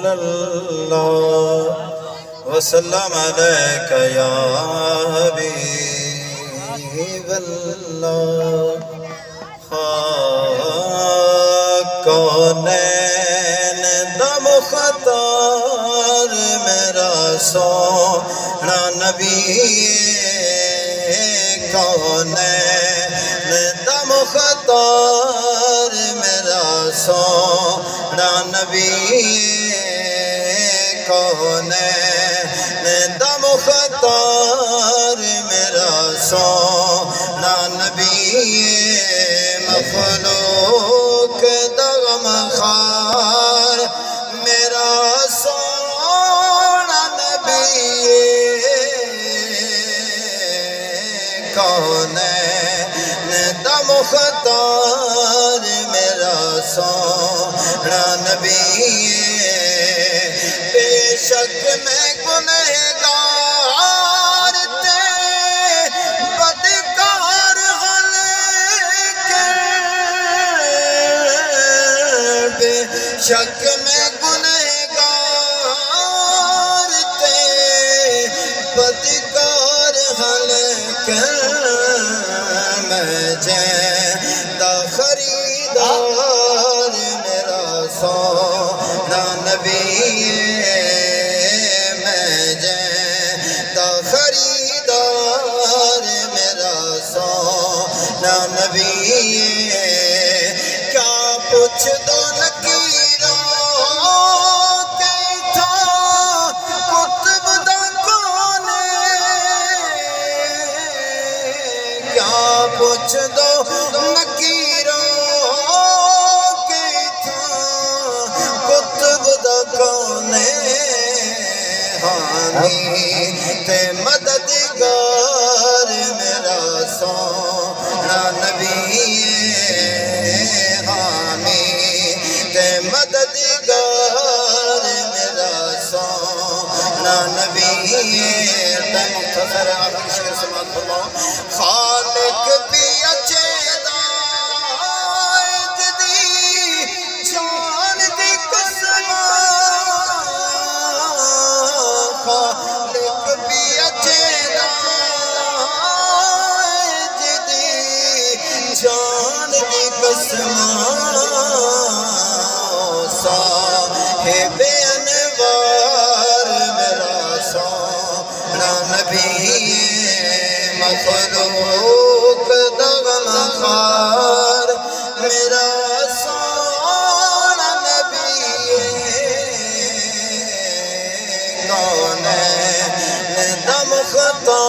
رسول اللہ وسلم علیک یا حبیب اللہ کونین دا مختار میرا سونا نبی کونین دا مختار میرا سونا نبی کونین دا مختار میرا سونا نبی مخلوق دا غمخوار میرا سونا نبی کونین دا مختار میرا سونا نبی بے شک میں گنہگار تھے بدکار بے شک میں گنہگار تھے بدکار ہلکر میں جیندہ خریدار میرا سونا نبی میں جیندہ خریدار میرا سونا نبی کیا پوچھ دو پوچھ دو نکیروں کی تھا قطب دا کونے حامی تے مددگار میرا سونا نبی حامی تے مددگار میرا سونا نبی تے مختصر آخر شعر سماعت فرماؤ خالق بھی اچھیدہ دی جان دی قسمہ خالق بھی اچھیدہ دی جان دی قسمہ صاحب انوار میرا سونا نبی مخلوق دا غمخوار میرا سونا نبی کونین دا مختار